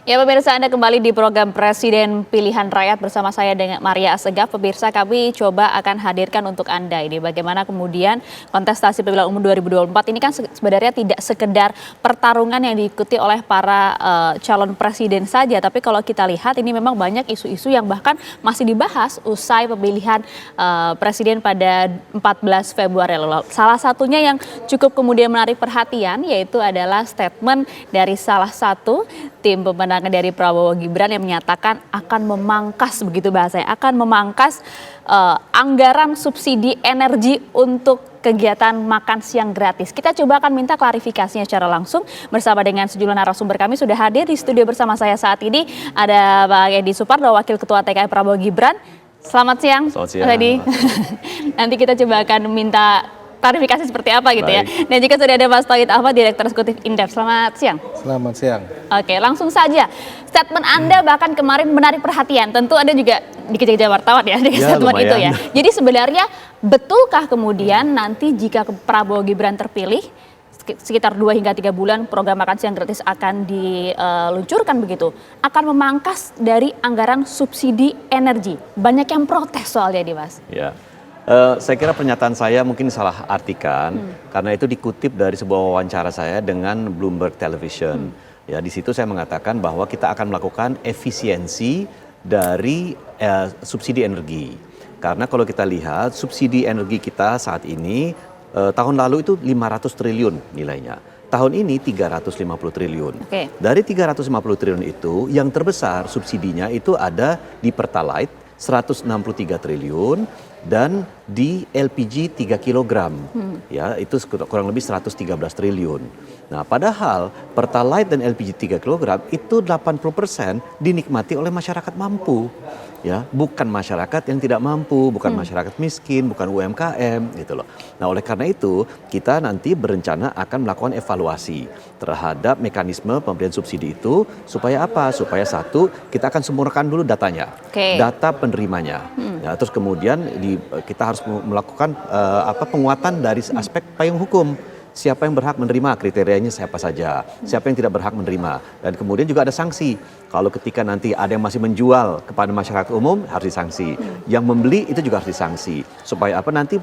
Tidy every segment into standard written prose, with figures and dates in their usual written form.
Ya pemirsa, Anda kembali di program Presiden Pilihan Rakyat bersama saya dengan Maria Assegaf. Pemirsa, kami coba akan hadirkan untuk Anda ini bagaimana kemudian kontestasi pemilihan umum 2024 ini kan sebenarnya tidak sekedar pertarungan yang diikuti oleh para calon presiden saja. Tapi kalau kita lihat ini memang banyak isu-isu yang bahkan masih dibahas usai pemilihan presiden pada 14 Februari lalu. Salah satunya yang cukup kemudian menarik perhatian yaitu adalah statement dari salah satu tim pemenangan dari Prabowo Gibran yang menyatakan akan memangkas, begitu bahasanya, akan memangkas anggaran subsidi energi untuk kegiatan makan siang gratis. Kita coba akan minta klarifikasinya secara langsung bersama dengan sejumlah narasumber. Kami sudah hadir di studio bersama saya saat ini. Ada Pak Edi Supardo, Wakil Ketua TKI Prabowo Gibran. Selamat siang, Selamat siang. Pak Edi. Nanti kita coba akan minta klarifikasi seperti apa gitu. Baik. Ya. Dan juga sudah ada Mas Tauhid Ahmad, Direktur Eksekutif Indef. Selamat siang. Selamat siang. Oke, langsung saja. Statement Anda bahkan kemarin menarik perhatian. Tentu Anda juga dikejar-kejar wartawan ya dengan statement itu ya. Jadi sebenarnya betulkah kemudian nanti jika Prabowo Gibran terpilih sekitar 2 hingga 3 bulan program makan siang gratis akan diluncurkan begitu, akan memangkas dari anggaran subsidi energi. Banyak yang protes soalnya nih, Mas. Ya. Saya kira pernyataan saya mungkin salah artikan karena itu dikutip dari sebuah wawancara saya dengan Bloomberg Television. Ya, di situ saya mengatakan bahwa kita akan melakukan efisiensi dari subsidi energi. Karena kalau kita lihat subsidi energi kita saat ini tahun lalu itu 500 triliun nilainya. Tahun ini 350 triliun. Okay. Dari 350 triliun itu yang terbesar subsidinya itu ada di Pertalite 163 triliun dan di LPG 3 kg. Ya, itu kurang lebih 113 triliun. Nah, padahal Pertalite dan LPG 3 kg itu 80% dinikmati oleh masyarakat mampu. Ya, bukan masyarakat yang tidak mampu, bukan masyarakat miskin, bukan UMKM gitu loh. Nah, oleh karena itu kita nanti berencana akan melakukan evaluasi terhadap mekanisme pemberian subsidi itu supaya apa? Supaya satu, kita akan sempurnakan dulu datanya, data penerimanya. Ya, terus kemudian kita harus melakukan penguatan dari aspek payung hukum. Siapa yang berhak menerima, kriterianya siapa saja, siapa yang tidak berhak menerima. Dan kemudian juga ada sanksi. Kalau ketika nanti ada yang masih menjual kepada masyarakat umum, harus disanksi. Yang membeli itu juga harus disanksi. Supaya apa nanti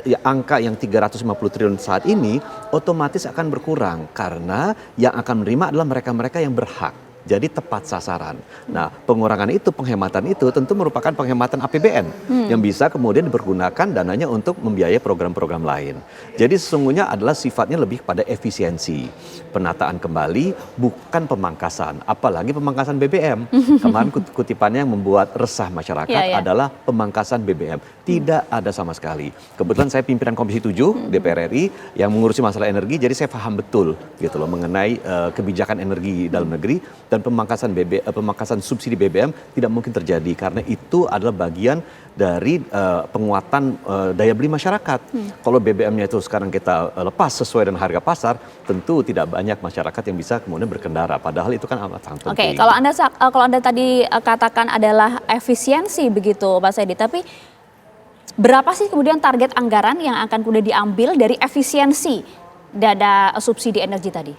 ya, angka yang 350 triliun saat ini otomatis akan berkurang. Karena yang akan menerima adalah mereka-mereka yang berhak. Jadi tepat sasaran. Nah, pengurangan itu, penghematan itu tentu merupakan penghematan APBN yang bisa kemudian dipergunakan dananya untuk membiayai program-program lain. Jadi sesungguhnya adalah sifatnya lebih pada efisiensi, penataan kembali, bukan pemangkasan. Apalagi pemangkasan BBM. Kemarin kutipannya yang membuat resah masyarakat adalah pemangkasan BBM. Tidak ada sama sekali. Kebetulan saya pimpinan Komisi 7 DPR RI yang mengurusi masalah energi, jadi saya paham betul gitu loh mengenai kebijakan energi dalam negeri. Dan pemangkasan subsidi BBM tidak mungkin terjadi karena itu adalah bagian dari penguatan daya beli masyarakat. Kalau BBM-nya itu sekarang kita lepas sesuai dengan harga pasar, tentu tidak banyak masyarakat yang bisa kemudian berkendara. Padahal itu kan amat sangat penting. Oke, kalau anda tadi katakan adalah efisiensi begitu, Pak Saidi, tapi berapa sih kemudian target anggaran yang akan kemudian diambil dari efisiensi dana subsidi energi tadi?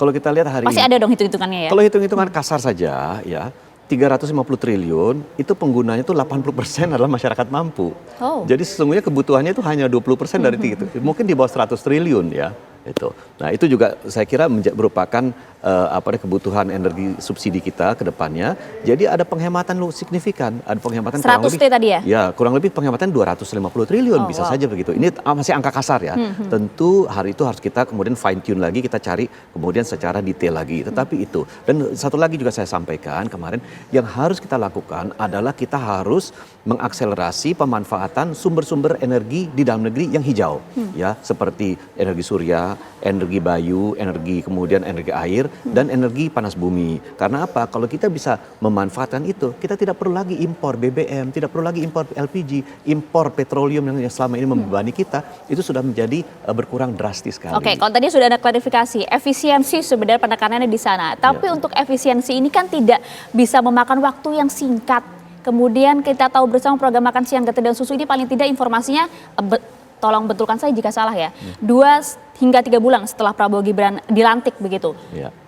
Kalau kita lihat hari pasti ada dong hitung-hitungannya ya? Kalau hitung-hitungan kasar saja ya, 350 triliun itu penggunanya itu 80% adalah masyarakat mampu. Jadi sesungguhnya kebutuhannya itu hanya 20% dari itu. Mungkin di bawah 100 triliun ya. Itu. Nah, itu juga saya kira merupakan kebutuhan energi subsidi kita ke depannya. Jadi ada penghematan signifikan, ada penghematan 100 tadi ya? Ya, kurang lebih penghematan 250 triliun bisa saja begitu. Ini masih angka kasar ya. Tentu hari itu harus kita kemudian fine tune lagi, kita cari kemudian secara detail lagi. Tetapi itu. Dan satu lagi juga saya sampaikan kemarin, yang harus kita lakukan adalah kita harus mengakselerasi pemanfaatan sumber-sumber energi di dalam negeri yang hijau. Ya, seperti energi surya, energi bayu, energi kemudian energi air, dan energi panas bumi. Karena apa? Kalau kita bisa memanfaatkan itu, kita tidak perlu lagi impor BBM, tidak perlu lagi impor LPG, impor petroleum yang selama ini membebani kita, itu sudah menjadi berkurang drastis sekali. Oke, kalau tadi sudah ada klarifikasi, efisiensi sebenarnya penekanannya di sana. Tapi untuk efisiensi ini kan tidak bisa memakan waktu yang singkat. Kemudian kita tahu bersama program makan siang gratis dan susu ini paling tidak informasinya tolong betulkan saya jika salah ya, 2 hingga 3 bulan setelah Prabowo Gibran dilantik begitu.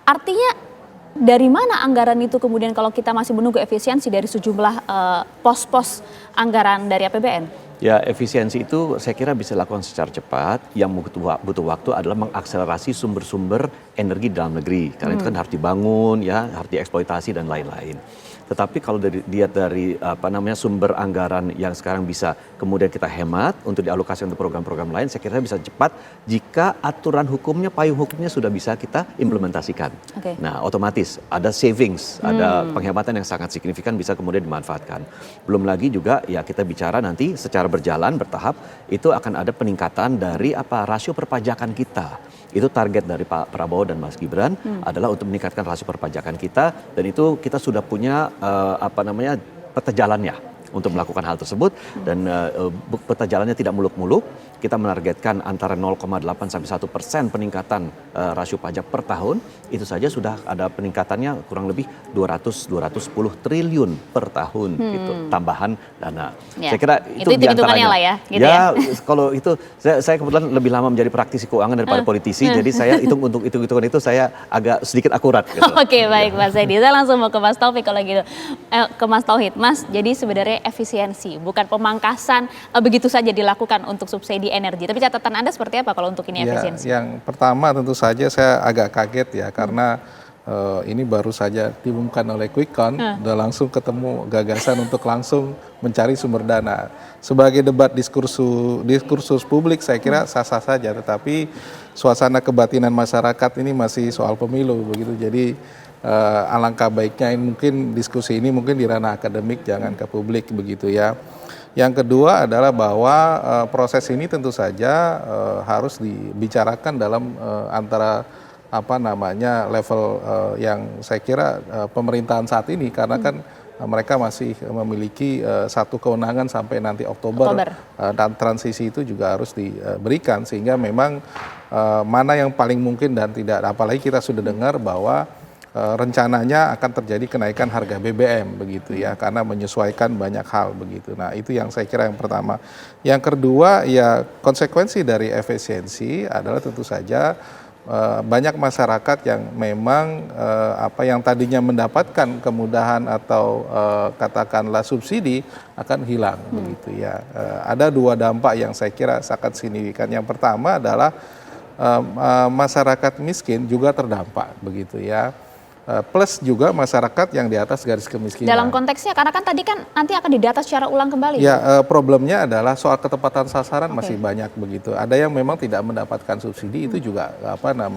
Artinya dari mana anggaran itu kemudian kalau kita masih menunggu efisiensi dari sejumlah pos-pos anggaran dari APBN? Ya, efisiensi itu saya kira bisa dilakukan secara cepat. Yang butuh waktu adalah mengakselerasi sumber-sumber energi dalam negeri. Karena itu kan harus dibangun, ya, harus dieksploitasi dan lain-lain. Tetapi kalau dilihat dari sumber anggaran yang sekarang bisa kemudian kita hemat untuk dialokasi untuk program-program lain, saya kira bisa cepat jika aturan hukumnya, payung hukumnya sudah bisa kita implementasikan. Okay. Nah, otomatis ada savings, ada penghematan yang sangat signifikan bisa kemudian dimanfaatkan. Belum lagi juga ya kita bicara nanti secara berjalan bertahap itu akan ada peningkatan dari rasio perpajakan kita. Itu target dari Pak Prabowo dan Mas Gibran adalah untuk meningkatkan rasio perpajakan kita, dan itu kita sudah punya peta jalannya untuk melakukan hal tersebut, dan peta jalannya tidak muluk-muluk. Kita menargetkan antara 0,8 sampai 1% peningkatan rasio pajak per tahun. Itu saja sudah ada peningkatannya kurang lebih 210 triliun per tahun gitu, tambahan dana. Ya. Saya kira itu hitung-hitungannya lah ya. Gitu ya. Kalau itu saya kebetulan lebih lama menjadi praktisi keuangan daripada politisi, jadi saya hitung untuk hitung-hitungan itu saya agak sedikit akurat. Gitu. Oke, baik Mas Edi. Saya langsung mau ke Mas Taufik kalau gitu. Ke Mas Tauhid, Mas. Jadi sebenarnya efisiensi, bukan pemangkasan begitu saja dilakukan untuk subsidi energi. Tapi catatan Anda seperti apa kalau untuk ini efisiensi? Yang pertama tentu saja saya agak kaget ya, karena ini baru saja diumumkan oleh Quick Count, udah langsung ketemu gagasan untuk langsung mencari sumber dana. Sebagai debat diskursus publik saya kira sah-sah saja, tetapi suasana kebatinan masyarakat ini masih soal pemilu begitu. Jadi alangkah baiknya mungkin diskusi ini mungkin di ranah akademik, jangan ke publik begitu ya. Yang kedua adalah bahwa proses ini tentu saja harus dibicarakan dalam antara level yang saya kira pemerintahan saat ini, karena kan mereka masih memiliki satu kewenangan sampai nanti Oktober. Dan transisi itu juga harus diberikan, sehingga memang mana yang paling mungkin dan tidak, apalagi kita sudah dengar bahwa rencananya akan terjadi kenaikan harga BBM begitu ya, karena menyesuaikan banyak hal begitu. Nah, itu yang saya kira yang pertama. Yang kedua ya, konsekuensi dari efisiensi adalah tentu saja banyak masyarakat yang memang yang tadinya mendapatkan kemudahan atau katakanlah subsidi akan hilang begitu ya. Ada dua dampak yang saya kira sangat signifikan. Yang pertama adalah masyarakat miskin juga terdampak begitu ya. Plus juga masyarakat yang di atas garis kemiskinan. Dalam konteksnya, karena kan tadi kan nanti akan didata secara ulang kembali. Ya, problemnya adalah soal ketepatan sasaran masih banyak begitu. Ada yang memang tidak mendapatkan subsidi, itu juga kena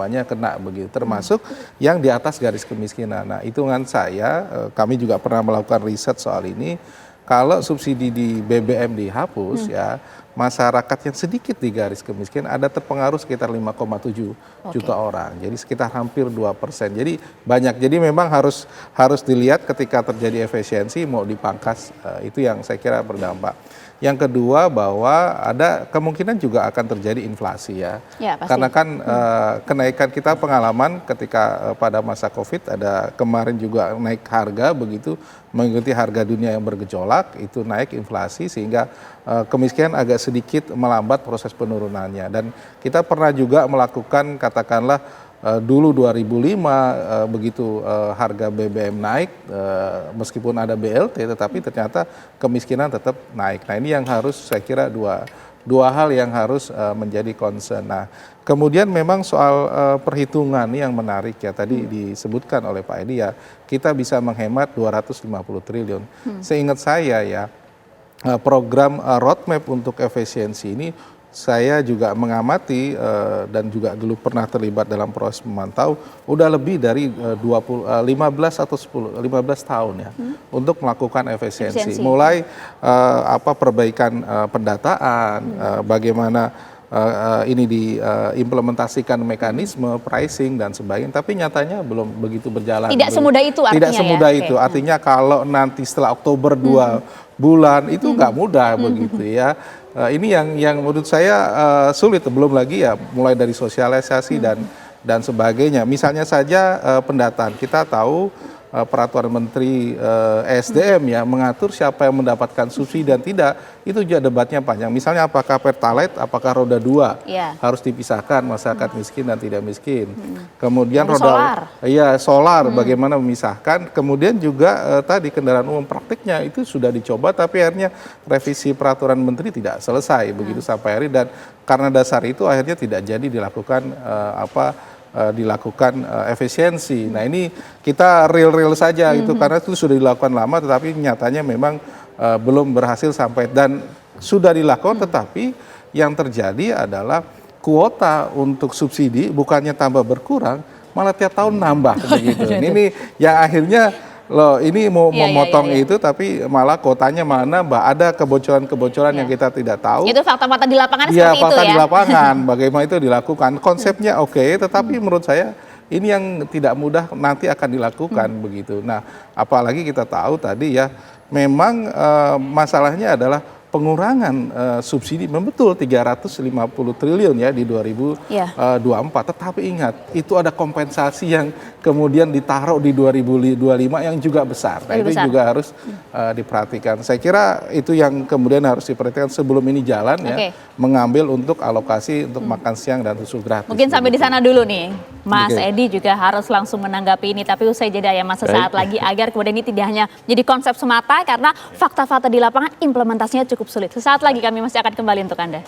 begitu. Termasuk yang di atas garis kemiskinan. Nah, hitungan saya, kami juga pernah melakukan riset soal ini. Kalau subsidi di BBM dihapus ya, masyarakat yang sedikit di garis kemiskinan ada terpengaruh sekitar 5,7 juta orang. Jadi sekitar hampir 2%. Jadi banyak. Jadi memang harus dilihat ketika terjadi efisiensi mau dipangkas, itu yang saya kira berdampak. Yang kedua bahwa ada kemungkinan juga akan terjadi inflasi ya. Ya, pasti. Karena kan kenaikan kita pengalaman ketika pada masa Covid ada kemarin juga naik harga begitu, mengikuti harga dunia yang bergejolak, itu naik inflasi sehingga kemiskinan agak sedikit melambat proses penurunannya. Dan kita pernah juga melakukan katakanlah dulu 2005 begitu harga BBM naik, meskipun ada BLT tetapi ternyata kemiskinan tetap naik. Nah, ini yang harus saya kira dua hal yang harus menjadi concern. Nah, kemudian memang soal perhitungan yang menarik ya, tadi disebutkan oleh Pak Edi ya, kita bisa menghemat 250 triliun. Seingat saya ya, program roadmap untuk efisiensi ini saya juga mengamati dan juga dulu pernah terlibat dalam proses memantau, udah lebih dari 15 tahun ya untuk melakukan efisiensi. Mulai perbaikan pendataan, bagaimana ini diimplementasikan mekanisme pricing dan sebagainya, tapi nyatanya belum begitu berjalan. Tidak semudah itu artinya. Tidak semudah ya? itu. Artinya kalau nanti setelah Oktober 2 bulan itu nggak mudah begitu ya. Ini yang menurut saya sulit, belum lagi ya mulai dari sosialisasi dan sebagainya. Misalnya saja pendataan, kita tahu peraturan Menteri SDM ya mengatur siapa yang mendapatkan subsidi dan tidak, itu juga debatnya panjang. Misalnya apakah Pertalite, apakah roda 2 Iya. harus dipisahkan masyarakat miskin dan tidak miskin. Kemudian Lalu solar bagaimana memisahkan. Kemudian juga tadi kendaraan umum praktiknya itu sudah dicoba tapi akhirnya revisi peraturan Menteri tidak selesai begitu sampai hari, dan karena dasar itu akhirnya tidak jadi dilakukan efisiensi. Nah ini kita real saja itu karena itu sudah dilakukan lama tetapi nyatanya memang belum berhasil sampai, dan sudah dilakukan tetapi yang terjadi adalah kuota untuk subsidi bukannya tambah berkurang malah tiap tahun nambah begitu. Ini yang akhirnya loh ini mau memotong itu tapi malah kotanya mana nambah, ada kebocoran-kebocoran yang kita tidak tahu. Itu fakta-fakta di lapangan Ya, seperti itu fakta ya. di lapangan, bagaimana itu dilakukan. Konsepnya oke, tetapi menurut saya ini yang tidak mudah nanti akan dilakukan begitu. Nah, apalagi kita tahu tadi ya, memang masalahnya adalah pengurangan subsidi, memang betul 350 triliun ya di 2024. Tetapi ingat, itu ada kompensasi yang kemudian ditaruh di 2025 yang juga besar. Nah, itu juga harus diperhatikan. Saya kira itu yang kemudian harus diperhatikan sebelum ini jalan ya, mengambil untuk alokasi untuk makan siang dan susu gratis. Mungkin sampai di sana dulu nih, Mas Edi juga harus langsung menanggapi ini. Tapi usai jeda ya Mas, sesaat lagi agar kemudian ini tidak hanya jadi konsep semata karena fakta-fakta di lapangan implementasinya cukup sulit. Sesaat lagi kami masih akan kembali untuk Anda.